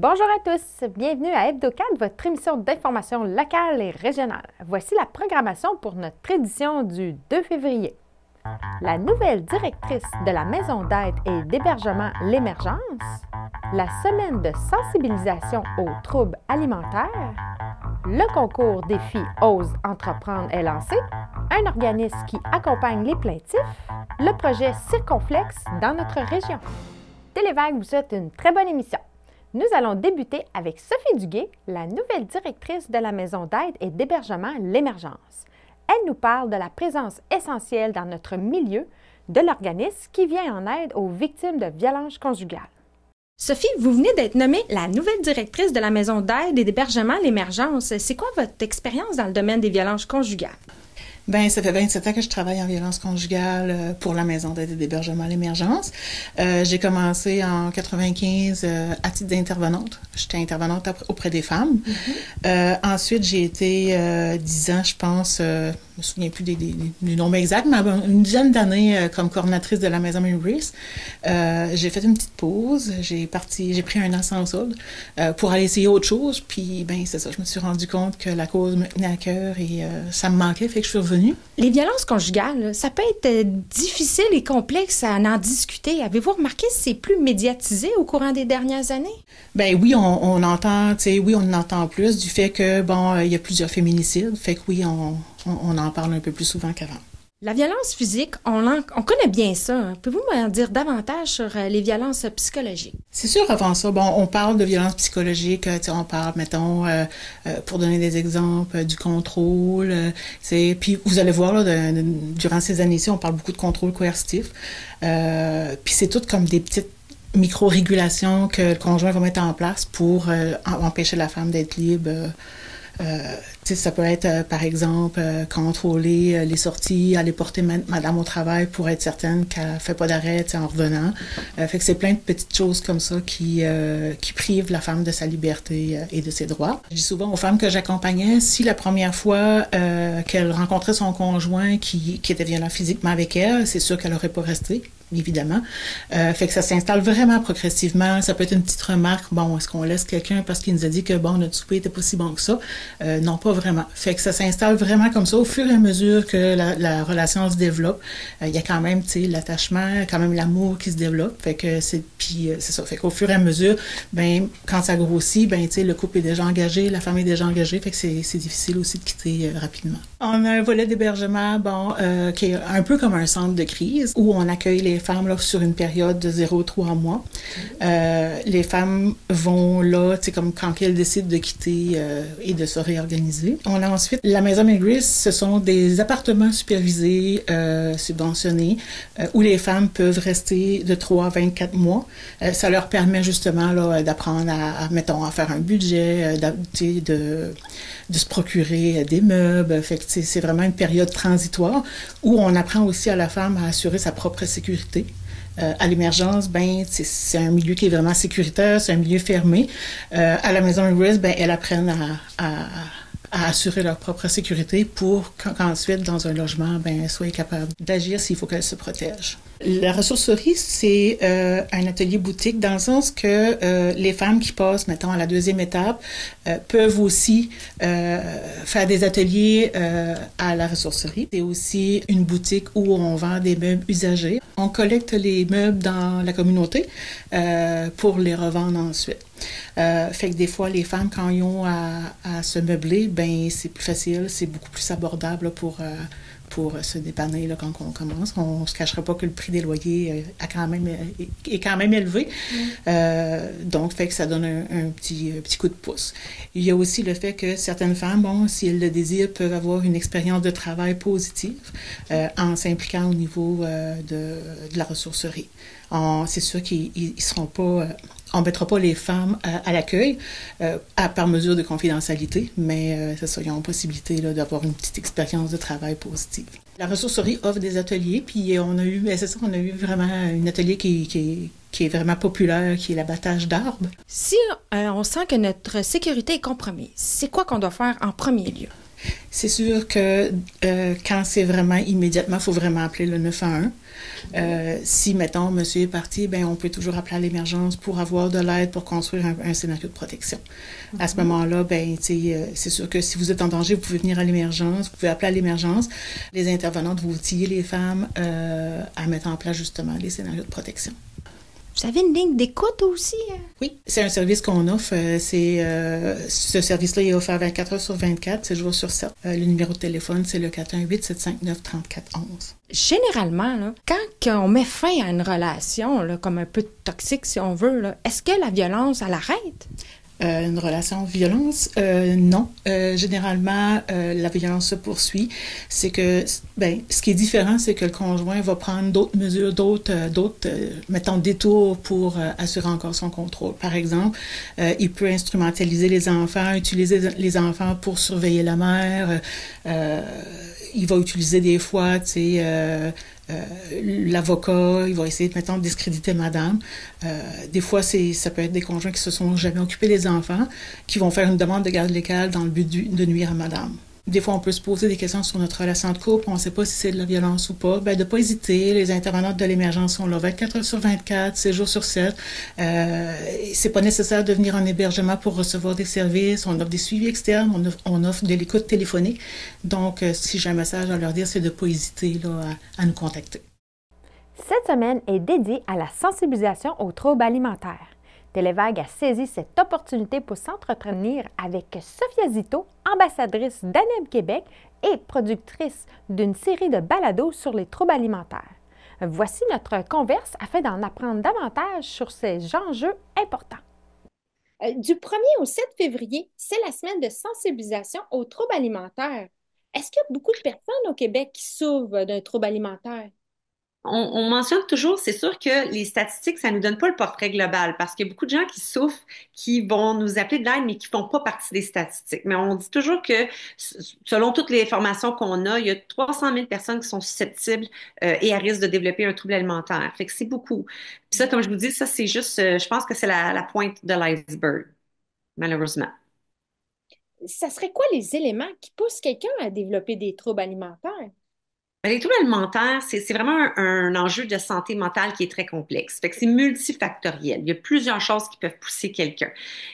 Bonjour à tous, bienvenue à Hebdo4, votre émission d'information locale et régionale. Voici la programmation pour notre édition du 2 février. La nouvelle directrice de la maison d'aide et d'hébergement L'Émergence, la semaine de sensibilisation aux troubles alimentaires, le concours défi Ose entreprendre est lancé, un organisme qui accompagne les plaintifs, le projet Circonflexe dans notre région. Télévague vous souhaite une très bonne émission. Nous allons débuter avec Sophie Duguay, la nouvelle directrice de la maison d'aide et d'hébergement L'Émergence. Elle nous parle de la présence essentielle dans notre milieu de l'organisme qui vient en aide aux victimes de violences conjugales. Sophie, vous venez d'être nommée la nouvelle directrice de la maison d'aide et d'hébergement L'Émergence. C'est quoi votre expérience dans le domaine des violences conjugales? Bien, ça fait 27 ans que je travaille en violence conjugale pour la maison d'aide et d'hébergement L'Émergence. J'ai commencé en 95 à titre d'intervenante. J'étais intervenante auprès des femmes. Ensuite, j'ai été 10 ans, je pense, je me souviens plus du nombre exact, mais une dizaine d'années comme coordonnatrice de la maison Mary's. J'ai fait une petite pause. J'ai pris un an sans solde pour aller essayer autre chose. Puis, ben c'est ça, je me suis rendu compte que la cause me tenait à cœur et ça me manquait, fait que je suis revenue. Les violences conjugales, ça peut être difficile et complexe à en discuter. Avez-vous remarqué si c'est plus médiatisé au courant des dernières années? Ben oui, on entend, tu sais, oui, on entend plus du fait que, bon, il y a plusieurs féminicides, fait que oui, on en parle un peu plus souvent qu'avant. La violence physique, on connaît bien ça. Pouvez-vous m'en dire davantage sur les violences psychologiques? C'est sûr, avant ça, bon, on parle de violences psychologiques, on parle, mettons, pour donner des exemples, du contrôle, puis vous allez voir, là, durant ces années-ci, on parle beaucoup de contrôle coercitif, puis c'est tout comme des petites micro-régulations que le conjoint va mettre en place pour empêcher la femme d'être libre. Ça peut être, par exemple, contrôler les sorties, aller porter madame au travail pour être certaine qu'elle ne fait pas d'arrêt en revenant. Fait que c'est plein de petites choses comme ça qui privent la femme de sa liberté et de ses droits. Je dis souvent aux femmes que j'accompagnais, si la première fois qu'elle rencontrait son conjoint qui était violent physiquement avec elle, c'est sûr qu'elle n'aurait pas resté, évidemment. Fait que ça s'installe vraiment progressivement. Ça peut être une petite remarque, bon, est-ce qu'on laisse quelqu'un parce qu'il nous a dit que, bon, notre souper n'était pas si bon que ça? Non, pas vraiment. Fait que ça s'installe vraiment comme ça au fur et à mesure que la relation se développe. Il y a quand même, tu sais, l'attachement, quand même l'amour qui se développe. Fait que c'est ça. Fait qu'au fur et à mesure, ben quand ça grossit, ben tu sais, le couple est déjà engagé, la femme est déjà engagée. Fait que c'est difficile aussi de quitter rapidement. On a un volet d'hébergement, bon, qui est un peu comme un centre de crise où on accueille les femmes là sur une période de 0-3 mois. Les femmes vont là, tu sais, comme quand elles décident de quitter et de se réorganiser. On a ensuite la maison Mary's, ce sont des appartements supervisés, subventionnés, où les femmes peuvent rester de 3 à 24 mois. Ça leur permet justement là d'apprendre mettons, à faire un budget, de se procurer des meubles. Fait que c'est vraiment une période transitoire où on apprend aussi à la femme à assurer sa propre sécurité. À l'Émergence, ben c'est un milieu qui est vraiment sécuritaire, c'est un milieu fermé. À la maison Mary's, ben elles apprennent à assurer leur propre sécurité pour qu'ensuite, dans un logement, ben soient capables d'agir s'il faut qu'elles se protègent. La ressourcerie, c'est un atelier boutique dans le sens que les femmes qui passent, mettons, à la deuxième étape, peuvent aussi faire des ateliers à la ressourcerie. C'est aussi une boutique où on vend des meubles usagés. On collecte les meubles dans la communauté pour les revendre ensuite. Fait que des fois, les femmes, quand ils ont à se meubler, ben c'est plus facile, c'est beaucoup plus abordable là, pour se dépanner là, quand on commence. On ne se cachera pas que le prix des loyers est quand même élevé. Donc, fait que ça donne un petit coup de pouce. Il y a aussi le fait que certaines femmes, bon, si elles le désirent, peuvent avoir une expérience de travail positive en s'impliquant au niveau de la ressourcerie. C'est sûr qu'ils ne seront pas... on ne mettra pas les femmes à l'accueil par mesure de confidentialité, mais c'est ça, ils ont la possibilité là, d'avoir une petite expérience de travail positive. La ressourcerie offre des ateliers, puis on a eu vraiment un atelier qui est vraiment populaire, qui est l'abattage d'arbres. Si on sent que notre sécurité est compromise, c'est quoi qu'on doit faire en premier lieu? C'est sûr que quand c'est vraiment immédiatement, il faut vraiment appeler le 911. Si, mettons, monsieur est parti, ben on peut toujours appeler à l'émergence pour avoir de l'aide pour construire un scénario de protection. À ce moment-là, ben, c'est sûr que si vous êtes en danger, vous pouvez venir à l'émergence, vous pouvez appeler à l'émergence. Les intervenantes vont outiller les femmes à mettre en place justement les scénarios de protection. Vous avez une ligne d'écoute aussi? Oui, c'est un service qu'on offre. Ce service-là est offert 24 heures sur 24, 7 jours sur 7. Le numéro de téléphone, c'est le 418-759-3411. Généralement, là, quand on met fin à une relation, là, comme un peu toxique si on veut, là, est-ce que la violence, elle arrête? Une relation violence, non. Généralement, la violence se poursuit. C'est que, ben, ce qui est différent, c'est que le conjoint va prendre d'autres mesures, mettons, détours pour assurer encore son contrôle. Par exemple, il peut instrumentaliser les enfants, utiliser les enfants pour surveiller la mère. Il va utiliser des fois, tu sais, l'avocat, il va essayer, mettons, de discréditer madame. Des fois, ça peut être des conjoints qui se sont jamais occupés des enfants, qui vont faire une demande de garde légale dans le but de nuire à madame. Des fois, on peut se poser des questions sur notre relation de couple, on ne sait pas si c'est de la violence ou pas. Ben, de pas hésiter, les intervenantes de l'émergence sont là 24 heures sur 24, 7 jours sur 7. C'est pas nécessaire de venir en hébergement pour recevoir des services. On offre des suivis externes, on offre de l'écoute téléphonique. Donc, si j'ai un message à leur dire, c'est de pas hésiter là, à nous contacter. Cette semaine est dédiée à la sensibilisation aux troubles alimentaires. Télévague a saisi cette opportunité pour s'entretenir avec Sophia Zito, ambassadrice d'ANEB Québec et productrice d'une série de balados sur les troubles alimentaires. Voici notre converse afin d'en apprendre davantage sur ces enjeux importants. Du 1er au 7 février, c'est la semaine de sensibilisation aux troubles alimentaires. Est-ce qu'il y a beaucoup de personnes au Québec qui souffrent d'un trouble alimentaire? On mentionne toujours, c'est sûr que les statistiques, ça nous donne pas le portrait global parce qu'il y a beaucoup de gens qui souffrent, qui vont nous appeler de l'aide, mais qui font pas partie des statistiques. Mais on dit toujours que, selon toutes les informations qu'on a, il y a 300 000 personnes qui sont susceptibles et à risque de développer un trouble alimentaire. Fait que c'est beaucoup. Puis ça, comme je vous dis, ça, c'est juste, je pense que c'est la pointe de l'iceberg, malheureusement. Ça serait quoi les éléments qui poussent quelqu'un à développer des troubles alimentaires? Ben, les troubles alimentaires, c'est vraiment un enjeu de santé mentale qui est très complexe. Fait que c'est multifactoriel. Il y a plusieurs choses qui peuvent pousser quelqu'un.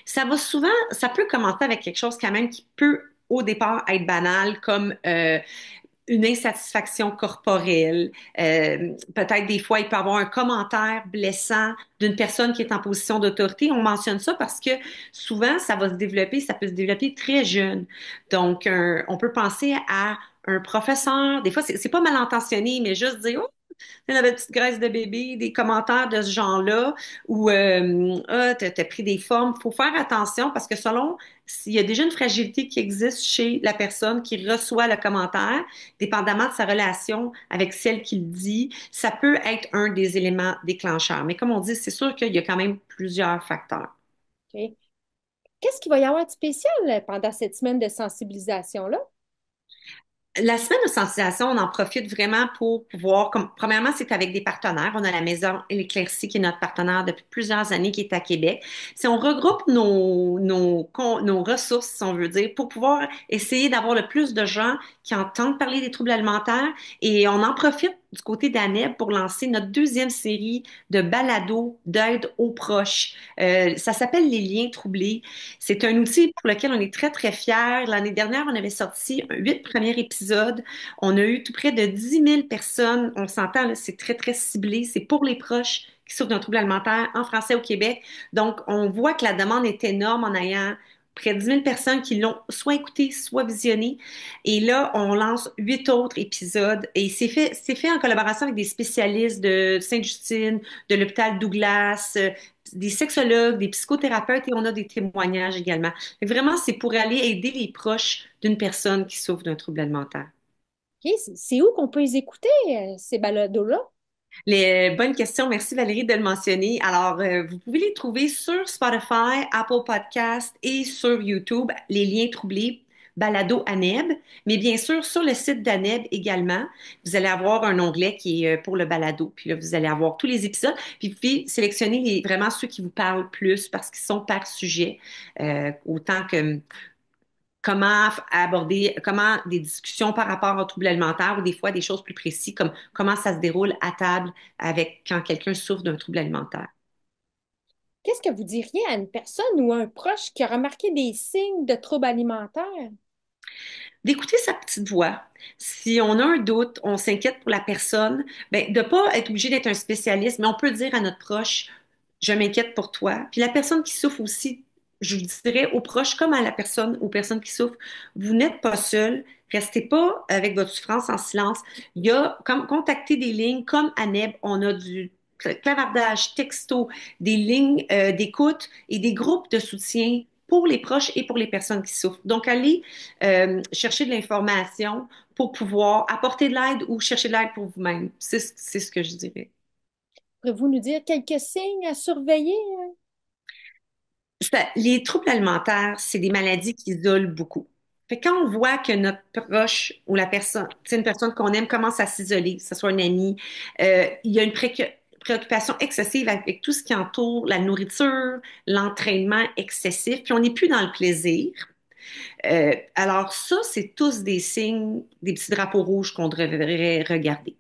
Ça peut commencer avec quelque chose quand même qui peut au départ être banal, comme une insatisfaction corporelle. Peut-être des fois, il peut y avoir un commentaire blessant d'une personne qui est en position d'autorité. On mentionne ça parce que souvent, ça peut se développer très jeune. Donc, on peut penser à un professeur, des fois, c'est pas mal intentionné, mais juste dire, oh, la petite graisse de bébé, des commentaires de ce genre-là, ou ah, t'as pris des formes. Il faut faire attention parce que selon s'il y a déjà une fragilité qui existe chez la personne qui reçoit le commentaire, dépendamment de sa relation avec celle qui le dit, ça peut être un des éléments déclencheurs. Mais comme on dit, c'est sûr qu'il y a quand même plusieurs facteurs. OK. Qu'est-ce qu'il va y avoir de spécial pendant cette semaine de sensibilisation-là? La semaine de sensibilisation, on en profite vraiment pour pouvoir, comme, premièrement, c'est avec des partenaires. On a la Maison L'Éclaircie qui est notre partenaire depuis plusieurs années, qui est à Québec. Si on regroupe nos ressources, si on veut dire, pour pouvoir essayer d'avoir le plus de gens qui entendent parler des troubles alimentaires, et on en profite du côté d'ANEB pour lancer notre deuxième série de balados d'aide aux proches. Ça s'appelle Les liens troublés. C'est un outil pour lequel on est très, très fiers. L'année dernière, on avait sorti 8 premiers épisodes. On a eu tout près de 10 000 personnes. On s'entend, là, c'est très, très ciblé. C'est pour les proches qui souffrent d'un trouble alimentaire en français au Québec. Donc, on voit que la demande est énorme en ayant près de 10 000 personnes qui l'ont soit écouté, soit visionné. Et là, on lance 8 autres épisodes. Et c'est fait en collaboration avec des spécialistes de Sainte-Justine, de l'hôpital Douglas, des sexologues, des psychothérapeutes et on a des témoignages également. Fait que vraiment, c'est pour aller aider les proches d'une personne qui souffre d'un trouble alimentaire. OK, c'est où qu'on peut les écouter, ces balados-là? Bonnes questions. Merci Valérie de le mentionner. Alors, vous pouvez les trouver sur Spotify, Apple Podcast et sur YouTube, les liens troublés. Balado ANEB, mais bien sûr sur le site d'ANEB également, vous allez avoir un onglet qui est pour le balado. Puis là, vous allez avoir tous les épisodes. Puis vous pouvez sélectionner vraiment ceux qui vous parlent plus parce qu'ils sont par sujet, autant que comment des discussions par rapport aux troubles alimentaires ou des fois des choses plus précises comme comment ça se déroule à table avec quand quelqu'un souffre d'un trouble alimentaire. Qu'est-ce que vous diriez à une personne ou à un proche qui a remarqué des signes de troubles alimentaires? D'écouter sa petite voix. Si on a un doute, on s'inquiète pour la personne, ben, de pas être obligé d'être un spécialiste, mais on peut dire à notre proche, je m'inquiète pour toi. Puis la personne qui souffre aussi, je vous dirais aux proches comme à la personne, aux personnes qui souffrent, vous n'êtes pas seul. Restez pas avec votre souffrance en silence. Il y a, comme, contactez des lignes comme à NEB, on a du clavardage, texto, des lignes d'écoute et des groupes de soutien pour les proches et pour les personnes qui souffrent. Donc, allez chercher de l'information pour pouvoir apporter de l'aide ou chercher de l'aide pour vous-même. C'est ce que je dirais. Pourriez-vous nous dire quelques signes à surveiller? Les troubles alimentaires, c'est des maladies qui isolent beaucoup. Fait que quand on voit que notre proche ou la personne, c'est une personne qu'on aime, commence à s'isoler, que ce soit un ami, il y a une préoccupation excessive avec tout ce qui entoure la nourriture, l'entraînement excessif, puis on n'est plus dans le plaisir. Alors ça, c'est tous des signes, des petits drapeaux rouges qu'on devrait regarder.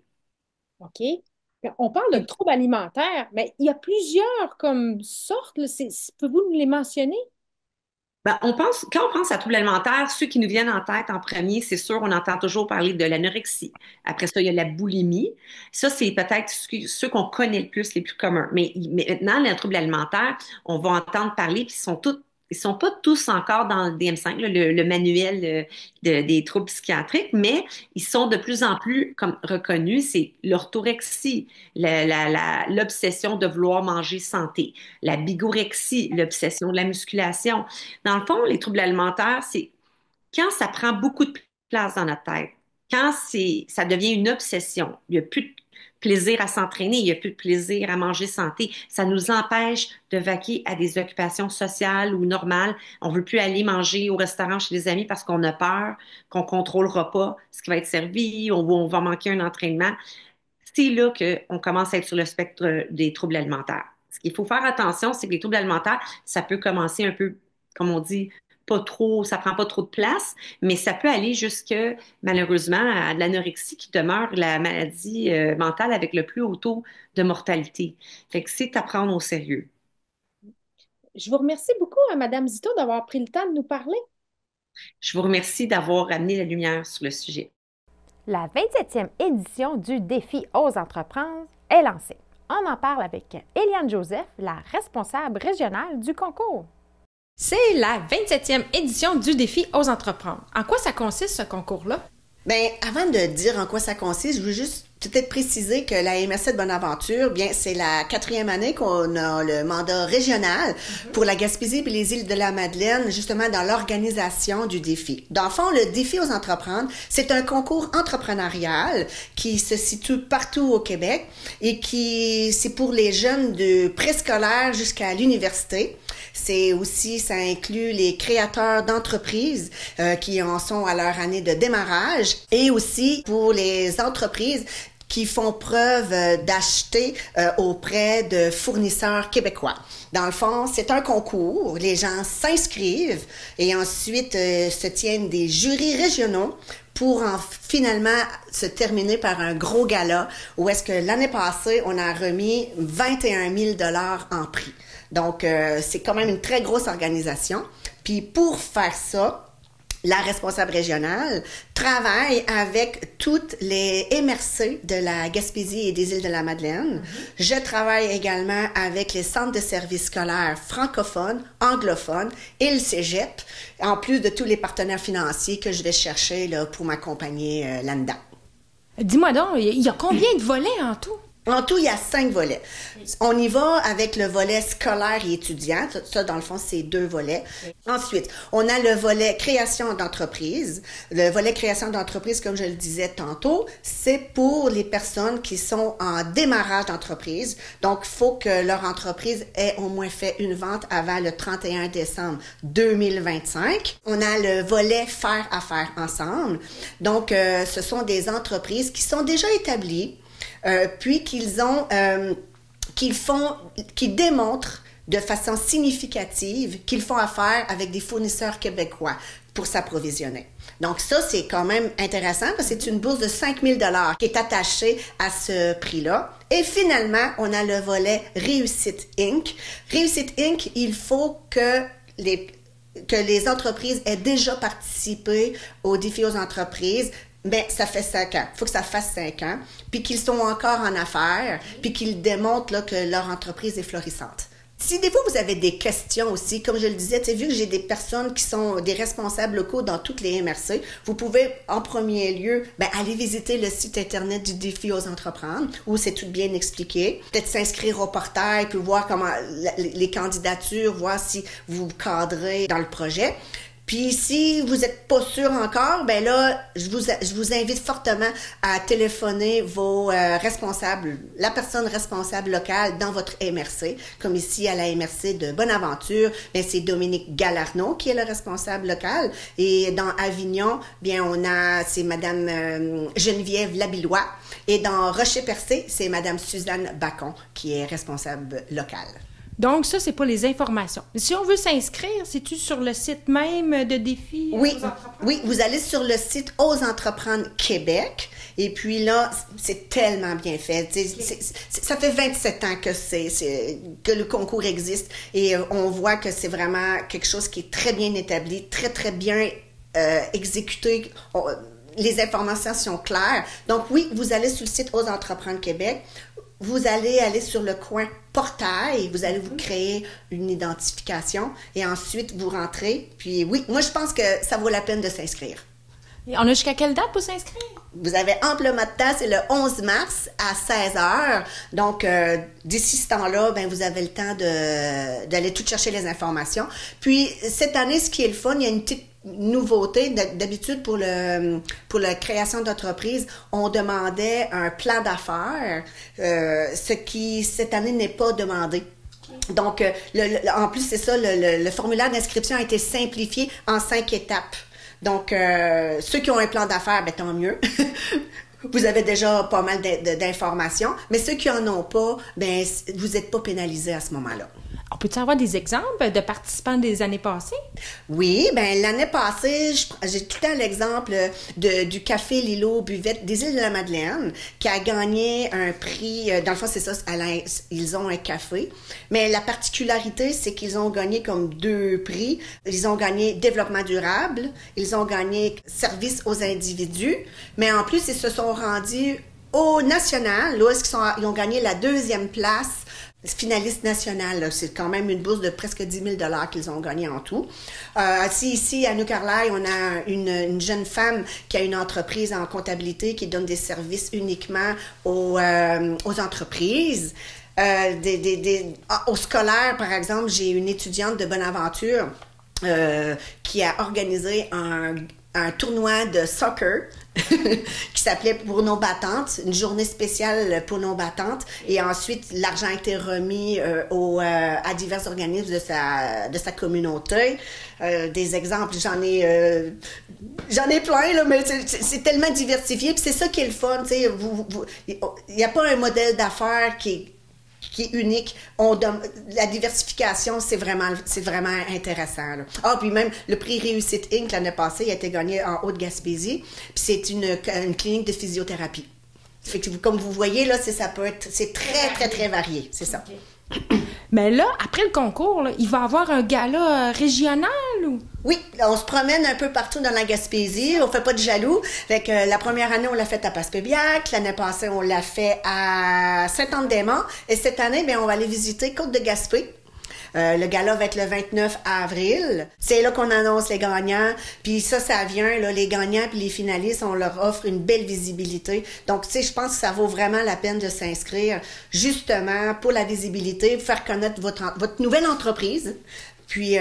OK. On parle de troubles alimentaires, mais il y a plusieurs comme sortes, là. Pouvez-vous nous les mentionner? Ben, quand on pense à troubles alimentaires, ceux qui nous viennent en tête en premier, c'est sûr, on entend toujours parler de l'anorexie. Après ça, il y a la boulimie. Ça, c'est peut-être ceux qu'on connaît le plus, les plus communs. Mais maintenant, les troubles alimentaires, on va entendre parler, puis ils sont pas tous encore dans le DSM-5, là, le manuel des troubles psychiatriques, mais ils sont de plus en plus comme reconnus. C'est l'orthorexie, l'obsession de vouloir manger santé, la bigorexie, l'obsession de la musculation. Dans le fond, les troubles alimentaires, c'est quand ça prend beaucoup de place dans notre tête, quand ça devient une obsession, il n'y a plus de plaisir à s'entraîner, il n'y a plus de plaisir à manger santé, ça nous empêche de vaquer à des occupations sociales ou normales. On ne veut plus aller manger au restaurant chez des amis parce qu'on a peur qu'on ne contrôlera pas ce qui va être servi, on va manquer un entraînement. C'est là qu'on commence à être sur le spectre des troubles alimentaires. Ce qu'il faut faire attention, c'est que les troubles alimentaires, ça peut commencer un peu, comme on dit, pas trop, ça prend pas trop de place, mais ça peut aller jusque, malheureusement, à de l'anorexie qui demeure la maladie mentale avec le plus haut taux de mortalité. Fait que c'est à prendre au sérieux. Je vous remercie beaucoup, Madame Zito, d'avoir pris le temps de nous parler. Je vous remercie d'avoir amené la lumière sur le sujet. La 27e édition du défi Ose entreprendre est lancée. On en parle avec Eliane Joseph, la responsable régionale du concours. C'est la 27e édition du défi Ose entreprendre. En quoi ça consiste, ce concours-là? Bien, avant de dire en quoi ça consiste, je veux juste peut-être préciser que la MRC de Bonaventure, bien, c'est la 4e année qu'on a le mandat régional pour la Gaspésie et les îles de la Madeleine, justement dans l'organisation du défi. Dans le fond, le défi Ose entreprendre, c'est un concours entrepreneurial qui se situe partout au Québec et c'est pour les jeunes de préscolaire jusqu'à l'université. C'est aussi, ça inclut les créateurs d'entreprises qui en sont à leur année de démarrage et aussi pour les entreprises qui font preuve d'acheter auprès de fournisseurs québécois. Dans le fond, c'est un concours. Les gens s'inscrivent et ensuite se tiennent des jurys régionaux pour finalement se terminer par un gros gala où est-ce que l'année passée, on a remis 21 000 $ en prix. Donc, c'est quand même une très grosse organisation. Puis pour faire ça, la responsable régionale travaille avec toutes les MRC de la Gaspésie et des îles de la Madeleine. Je travaille également avec les centres de services scolaires francophones, anglophones et le cégep, en plus de tous les partenaires financiers que je vais chercher là, pour m'accompagner là-dedans. Dis-moi donc, il y a combien de volets en tout? En tout, il y a 5 volets. On y va avec le volet scolaire et étudiant. Ça, dans le fond, c'est 2 volets. Ensuite, on a le volet création d'entreprise. Le volet création d'entreprise, comme je le disais tantôt, c'est pour les personnes qui sont en démarrage d'entreprise. Donc, il faut que leur entreprise ait au moins fait une vente avant le 31 décembre 2025. On a le volet faire affaire ensemble. Donc, ce sont des entreprises qui sont déjà établies, puis qui démontrent de façon significative qu'ils font affaire avec des fournisseurs québécois pour s'approvisionner. Donc ça, c'est quand même intéressant parce que c'est une bourse de 5 000 $ qui est attachée à ce prix-là. Et finalement, on a le volet Réussite Inc. Réussite Inc., il faut que les entreprises aient déjà participé au défi aux entreprises. Mais ça fait 5 ans. Il faut que ça fasse 5 ans. Puis qu'ils sont encore en affaires, puis qu'ils démontrent là, que leur entreprise est florissante. Si des fois vous avez des questions aussi, comme je le disais, vu que j'ai des personnes qui sont des responsables locaux dans toutes les MRC, vous pouvez en premier lieu aller visiter le site internet du défi aux entreprendre où c'est tout bien expliqué. Peut-être s'inscrire au portail puis voir comment les candidatures, voir si vous vous cadrez dans le projet. Puis si vous n'êtes pas sûr encore, là, je vous invite fortement à téléphoner vos responsables, la personne responsable locale dans votre MRC, comme ici à la MRC de Bonaventure, c'est Dominique Galarno qui est le responsable local. Et dans Avignon, c'est Madame Geneviève Labillois. Et dans Rocher-Percé, c'est Madame Suzanne Bacon qui est responsable locale. Donc, ça, c'est pas les informations. Si on veut s'inscrire, c'est-tu sur le site même de Défi aux entrepreneurs? Oui, vous allez sur le site Ose Entreprendre Québec. Et puis là, c'est tellement bien fait. Ça fait 27 ans que le concours existe. Et on voit que c'est vraiment quelque chose qui est très bien établi, très, très bien exécuté. Les informations sont claires. Donc oui, vous allez sur le site Ose Entreprendre Québec. Vous allez aller sur le coin portail, vous allez vous créer une identification et ensuite vous rentrez. Puis oui, moi je pense que ça vaut la peine de s'inscrire. Et on a jusqu'à quelle date pour s'inscrire? Vous avez amplement de temps, c'est le 11 mars à 16h. Donc, d'ici ce temps-là, vous avez le temps d'aller tout chercher les informations. Puis, cette année, ce qui est le fun, il y a une petite nouveauté. D'habitude, pour la création d'entreprise, on demandait un plan d'affaires, ce qui, cette année, n'est pas demandé. Donc, en plus, c'est ça, le formulaire d'inscription a été simplifié en 5 étapes. Donc, ceux qui ont un plan d'affaires, tant mieux. Vous avez déjà pas mal d'informations. Mais ceux qui en ont pas, vous n'êtes pas pénalisés à ce moment-là. On peut-tu avoir des exemples de participants des années passées? Oui, l'année passée, j'ai tout le temps l'exemple du Café Lilo Buvette des Îles-de-la-Madeleine qui a gagné un prix. Dans le fond, c'est ça, ils ont un café. Mais la particularité, c'est qu'ils ont gagné comme 2 prix. Ils ont gagné développement durable, ils ont gagné service aux individus, mais en plus, ils se sont rendus au national, là, ils ont gagné la 2e place. Finaliste national, c'est quand même une bourse de presque 10 000 $ qu'ils ont gagné en tout. Ici, à New Carlisle, on a une jeune femme qui a une entreprise en comptabilité qui donne des services uniquement aux entreprises. Au scolaire, par exemple, j'ai une étudiante de Bonaventure qui a organisé un tournoi de soccer qui s'appelait Pour nos battantes, une journée spéciale pour nos battantes. Et ensuite, l'argent a été remis à divers organismes de sa communauté. Des exemples, j'en ai plein, là, mais c'est tellement diversifié. Puis c'est ça qui est le fun, tu sais. Il n'y a pas un modèle d'affaires qui est unique. La diversification, c'est vraiment intéressant. Là. Puis même le prix Réussite Inc. l'année passée, il a été gagné en Haute-Gaspésie. Puis c'est une clinique de physiothérapie. Fait que, comme vous voyez, là, c'est très, très, très varié. C'est ça. Mais là, après le concours, là, il va y avoir un gala régional ou? Oui, on se promène un peu partout dans la Gaspésie, on fait pas de jaloux. Fait que la première année, on l'a fait à Passepébiac, l'année passée, on l'a fait à Saint-Anne-des-Monts, et cette année, on va aller visiter Côte-de-Gaspé. Le gala va être le 29 avril. C'est là qu'on annonce les gagnants. Puis ça vient, là, les gagnants puis les finalistes, on leur offre une belle visibilité. Donc, tu sais, je pense que ça vaut vraiment la peine de s'inscrire justement pour la visibilité, faire connaître votre nouvelle entreprise. Puis,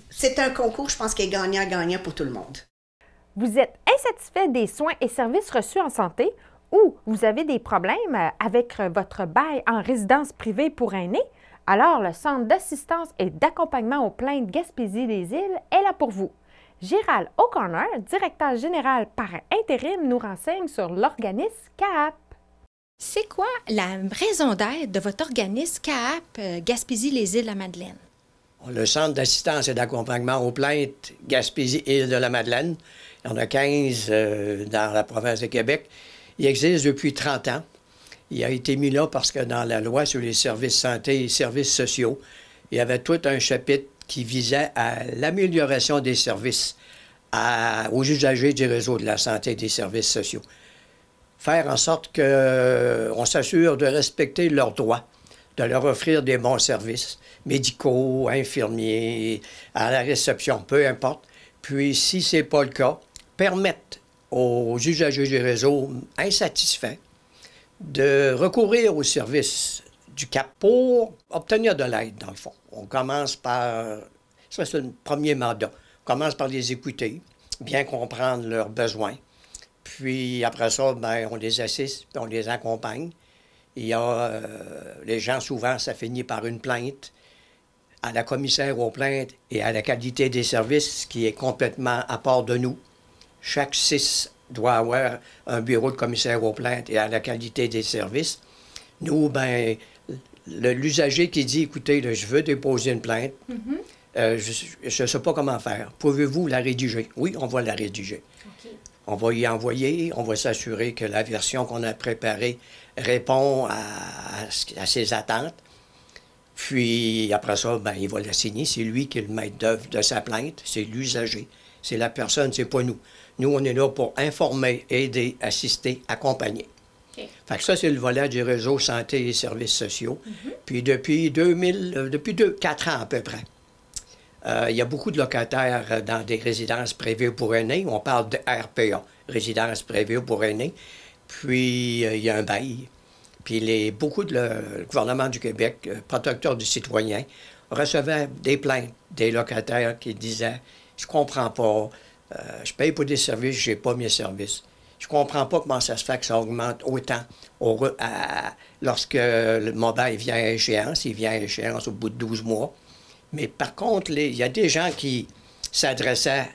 c'est un concours, je pense, qui est gagnant-gagnant pour tout le monde. Vous êtes insatisfait des soins et services reçus en santé ou vous avez des problèmes avec votre bail en résidence privée pour aînés? Alors, le Centre d'assistance et d'accompagnement aux plaintes Gaspésie-les-Îles est là pour vous. Gérald O'Connor, directeur général par intérim, nous renseigne sur l'organisme CAAP. C'est quoi la raison d'être de votre organisme CAAP Gaspésie-les-Îles-de-la-Madeleine? Le Centre d'assistance et d'accompagnement aux plaintes Gaspésie-Îles-de-la-Madeleine, il y en a 15 dans la province de Québec. Il existe depuis 30 ans. Il a été mis là parce que dans la loi sur les services santé et services sociaux, il y avait tout un chapitre qui visait à l'amélioration des services aux usagers du réseau de la santé et des services sociaux. Faire en sorte qu'on s'assure de respecter leurs droits, de leur offrir des bons services médicaux, infirmiers, à la réception, peu importe. Puis, si ce n'est pas le cas, permettre aux usagers du réseau insatisfaits de recourir aux services du CAP pour obtenir de l'aide, dans le fond. On commence par... Ça, c'est le premier mandat. On commence par les écouter, bien comprendre leurs besoins. Puis, après ça, bien, on les assiste, puis on les accompagne. Il y a... les gens, souvent, ça finit par une plainte à la commissaire aux plaintes et à la qualité des services qui est complètement à part de nous. Chaque 6 doit avoir un bureau de commissaire aux plaintes et à la qualité des services. Nous, bien, l'usager qui dit, écoutez, là, je veux déposer une plainte, je ne sais pas comment faire. Pouvez-vous la rédiger? Oui, on va la rédiger. Okay. On va y envoyer, on va s'assurer que la version qu'on a préparée répond à ses attentes. Puis, après ça, ben, il va la signer. C'est lui qui est le maître d'œuvre de sa plainte. C'est l'usager. C'est la personne, c'est pas nous. Nous, on est là pour informer, aider, assister, accompagner. Okay. Fait que ça, c'est le volet du réseau santé et services sociaux. Puis, depuis 4 ans à peu près, il y a beaucoup de locataires dans des résidences privées pour aînés. On parle de RPA, résidences privées pour aînés. Puis, il y a un bail. Puis beaucoup de le gouvernement du Québec, protecteur du citoyen, recevait des plaintes des locataires qui disaient « Je comprends pas, je paye pour des services, j'ai pas mes services. Je comprends pas comment ça se fait que ça augmente autant lorsque mon bail vient à échéance. Il vient à échéance au bout de 12 mois. Mais par contre, il y a des gens qui s'adressaient,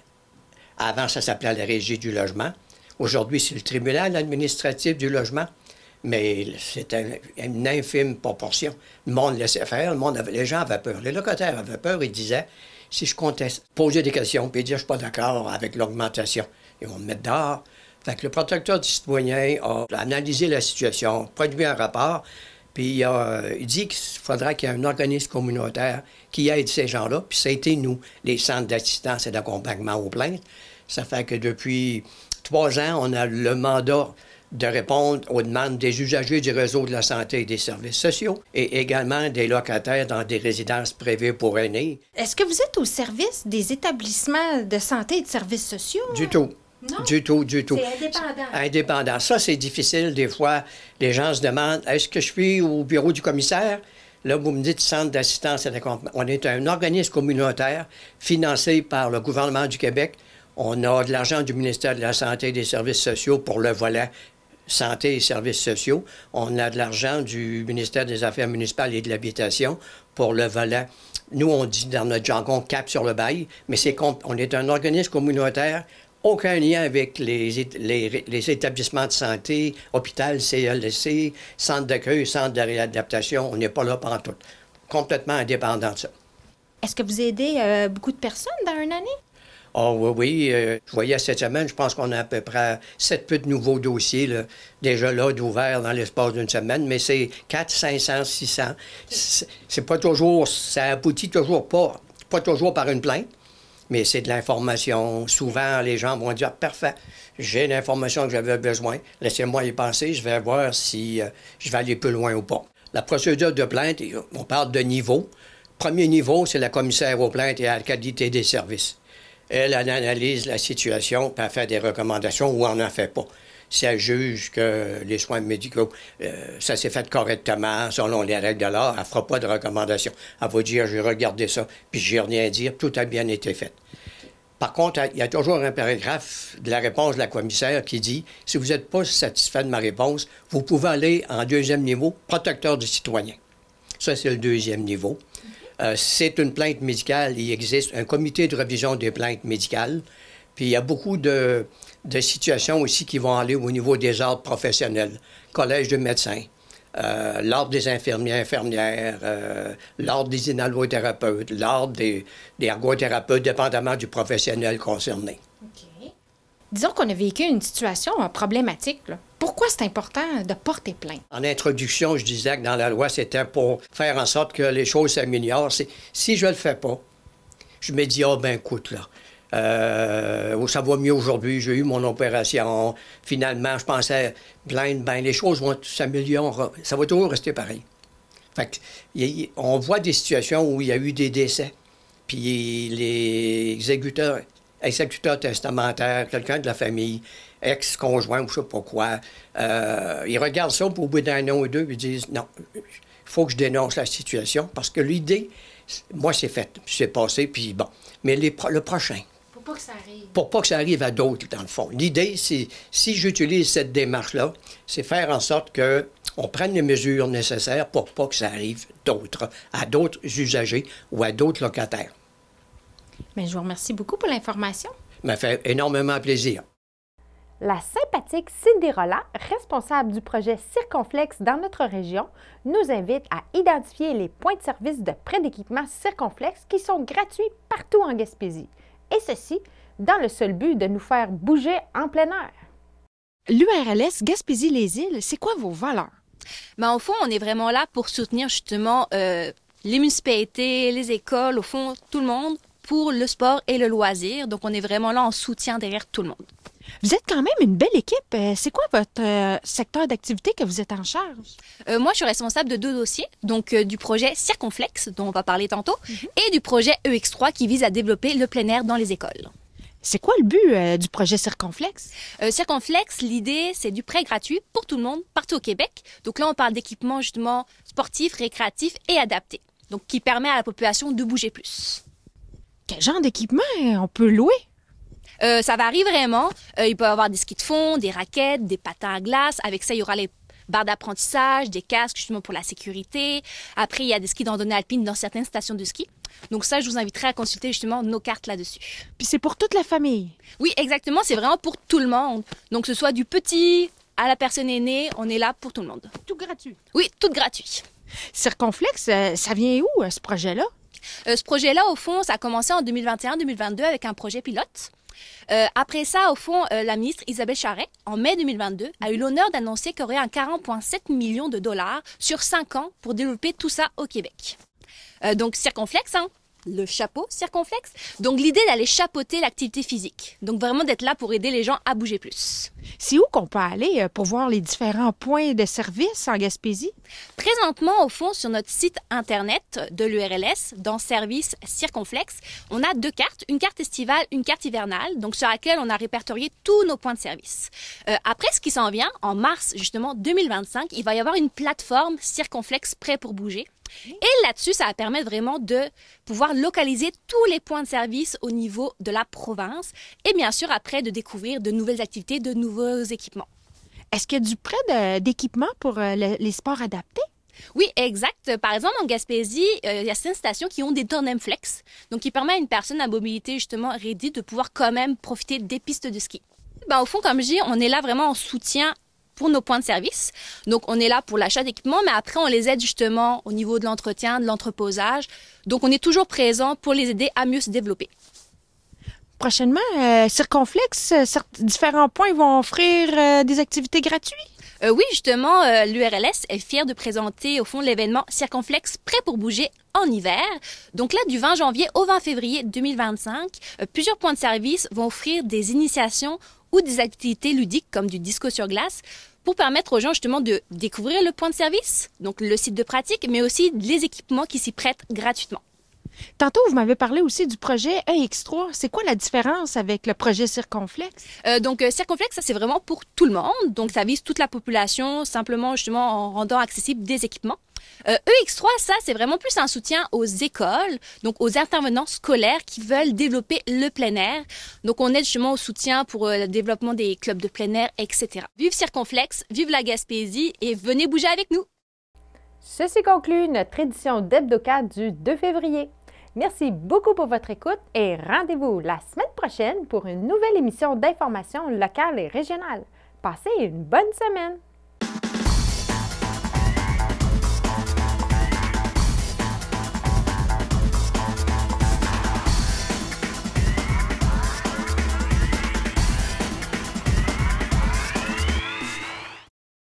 avant ça s'appelait la Régie du logement. Aujourd'hui, c'est le tribunal administratif du logement. Mais c'était une infime proportion. Le monde laissait faire, les gens avaient peur. Les locataires avaient peur, ils disaient, si je comptais poser des questions puis dire je suis pas d'accord avec l'augmentation, ils vont me mettre dehors. Fait que le protecteur du citoyen a analysé la situation, produit un rapport, puis il dit qu'il faudra qu'il y ait un organisme communautaire qui aide ces gens-là, puis ça a été nous, les centres d'assistance et d'accompagnement aux plaintes. Ça fait que depuis 3 ans, on a le mandat de répondre aux demandes des usagers du réseau de la santé et des services sociaux et également des locataires dans des résidences privées pour aînés. Est-ce que vous êtes au service des établissements de santé et de services sociaux? Du tout. Non? Du tout. C'est indépendant. Indépendant. Ça, c'est difficile. Des fois, les gens se demandent, est-ce que je suis au bureau du commissaire? Là, vous me dites centre d'assistance et d'accompagnement. On est un organisme communautaire financé par le gouvernement du Québec. On a de l'argent du ministère de la Santé et des Services sociaux pour le volet santé et services sociaux. On a de l'argent du ministère des Affaires municipales et de l'Habitation pour le volet. Nous, on dit dans notre jargon cap sur le bail, mais on est un organisme communautaire, aucun lien avec les établissements de santé, hôpital, CLSC, centre d'accueil, centre de réadaptation. On n'est pas là pantoute. Complètement indépendant de ça. Est-ce que vous aidez beaucoup de personnes dans une année? Oh oui. Je voyais cette semaine, je pense qu'on a à peu près 7 nouveaux dossiers là, déjà là d'ouverts dans l'espace d'une semaine, mais c'est 400, 500, 600. C'est pas toujours, ça aboutit toujours pas toujours par une plainte, mais c'est de l'information. Souvent, les gens vont dire « Parfait, j'ai l'information que j'avais besoin, laissez-moi y penser, je vais voir si je vais aller plus loin ou pas. » La procédure de plainte, on parle de niveau. Premier niveau, c'est la commissaire aux plaintes et à la qualité des services. Elle analyse la situation, puis elle fait des recommandations ou elle n'en fait pas. Si elle juge que les soins médicaux, ça s'est fait correctement, selon les règles de l'art, elle ne fera pas de recommandations. Elle va dire, j'ai regardé ça, puis j'ai rien à dire, tout a bien été fait. Par contre, il y a toujours un paragraphe de la réponse de la commissaire qui dit, si vous n'êtes pas satisfait de ma réponse, vous pouvez aller en 2e niveau, protecteur du citoyen. Ça, c'est le 2e niveau. C'est une plainte médicale. Il existe un comité de révision des plaintes médicales. Puis il y a beaucoup de situations aussi qui vont aller au niveau des ordres professionnels. Collège de médecins, l'ordre des infirmières, l'ordre des inhalothérapeutes, l'ordre des ergothérapeutes, dépendamment du professionnel concerné. OK. Disons qu'on a vécu une situation problématique, là. Pourquoi c'est important de porter plainte? En introduction, je disais que dans la loi, c'était pour faire en sorte que les choses s'améliorent. Si je ne le fais pas, je me dis, écoute, là, ça va mieux aujourd'hui, j'ai eu mon opération. Finalement, je pensais plaindre, les choses vont s'améliorer. Ça va toujours rester pareil. Fait que, on voit des situations où il y a eu des décès. Puis les exécuteurs testamentaires, quelqu'un de la famille, ex-conjoint ou je sais pas quoi, ils regardent ça, puis au bout d'un an ou deux, ils disent non, il faut que je dénonce la situation parce que l'idée, moi, c'est fait, c'est passé, puis bon. Mais le prochain. Pour pas que ça arrive. Pour pas que ça arrive à d'autres, dans le fond. L'idée, c'est, si j'utilise cette démarche-là, c'est faire en sorte qu'on prenne les mesures nécessaires pour pas que ça arrive à d'autres usagers ou à d'autres locataires. Mais je vous remercie beaucoup pour l'information. Ça m'a fait énormément plaisir. La sympathique Cindy Rolland, responsable du projet Circonflex dans notre région, nous invite à identifier les points de service de prêt d'équipement Circonflex qui sont gratuits partout en Gaspésie. Et ceci, dans le seul but de nous faire bouger en plein air. L'URLS Gaspésie-les-Îles, c'est quoi vos valeurs? Au fond, on est vraiment là pour soutenir justement les municipalités, les écoles, au fond, tout le monde, pour le sport et le loisir. Donc, on est vraiment là en soutien derrière tout le monde. Vous êtes quand même une belle équipe. C'est quoi votre secteur d'activité que vous êtes en charge? Moi, je suis responsable de 2 dossiers, donc du projet Circonflex, dont on va parler tantôt, et du projet EX3 qui vise à développer le plein air dans les écoles. C'est quoi le but du projet Circonflex? Circonflex, l'idée, c'est du prêt gratuit pour tout le monde, partout au Québec. Donc là, on parle d'équipements justement sportifs, récréatifs et adaptés, donc qui permet à la population de bouger plus. Quel genre d'équipement on peut louer? Ça varie vraiment. Il peut y avoir des skis de fond, des raquettes, des patins à glace. Avec ça, il y aura les barres d'apprentissage, des casques justement pour la sécurité. Après, il y a des skis de randonnée alpine dans certaines stations de ski. Donc ça, je vous inviterai à consulter justement nos cartes là-dessus. Puis c'est pour toute la famille? Oui, exactement. C'est vraiment pour tout le monde. Donc que ce soit du petit à la personne aînée, on est là pour tout le monde. Tout gratuit? Oui, tout gratuit. Circonflex, ça vient où, ce projet-là? Ce projet-là, au fond, ça a commencé en 2021-2022 avec un projet pilote. Après ça, au fond, la ministre Isabelle Charest, en mai 2022, a eu l'honneur d'annoncer qu'il y aurait un 40,7 millions de dollars sur 5 ans pour développer tout ça au Québec. Donc, Circonflex, le chapeau Circonflex. Donc, l'idée d'aller chapeauter l'activité physique. Donc, vraiment d'être là pour aider les gens à bouger plus. C'est où qu'on peut aller pour voir les différents points de service en Gaspésie? Présentement, au fond, sur notre site Internet de l'URLS, dans Service Circonflex, on a 2 cartes, une carte estivale, une carte hivernale, donc sur laquelle on a répertorié tous nos points de service. Après, ce qui s'en vient, en mars, justement, 2025, il va y avoir une plateforme Circonflex prêt pour bouger. Et là-dessus, ça va permettre vraiment de pouvoir localiser tous les points de service au niveau de la province et bien sûr, après, de découvrir de nouvelles activités, de nouveaux équipements. Est-ce qu'il y a du prêt d'équipement pour les sports adaptés? Oui, exact. Par exemple, en Gaspésie, il y a certaines stations qui ont des tandem flex, donc qui permet à une personne à mobilité justement réduite de pouvoir quand même profiter des pistes de ski. Au fond, comme je dis, on est là vraiment en soutien pour nos points de service. Donc, on est là pour l'achat d'équipements, mais après, on les aide justement au niveau de l'entretien, de l'entreposage. Donc, on est toujours présent pour les aider à mieux se développer. Prochainement, Circonflex, différents points vont offrir des activités gratuites? Oui, justement, l'URLS est fière de présenter au fond l'événement Circonflex prêt pour bouger en hiver. Donc là, du 20 janvier au 20 février 2025, plusieurs points de service vont offrir des initiations ou des activités ludiques comme du disco sur glace pour permettre aux gens justement de découvrir le point de service, donc le site de pratique, mais aussi les équipements qui s'y prêtent gratuitement. Tantôt, vous m'avez parlé aussi du projet EX3. C'est quoi la différence avec le projet Circonflex? Donc, Circonflex, ça, c'est vraiment pour tout le monde. Donc, ça vise toute la population, simplement, justement, en rendant accessibles des équipements. EX3, ça, c'est vraiment plus un soutien aux écoles, donc aux intervenants scolaires qui veulent développer le plein air. Donc, on aide justement au soutien pour le développement des clubs de plein air, etc. Vive Circonflex, vive la Gaspésie et venez bouger avec nous! Ceci conclut notre édition d'Hebdocat du 2 février. Merci beaucoup pour votre écoute et rendez-vous la semaine prochaine pour une nouvelle émission d'information locale et régionale. Passez une bonne semaine!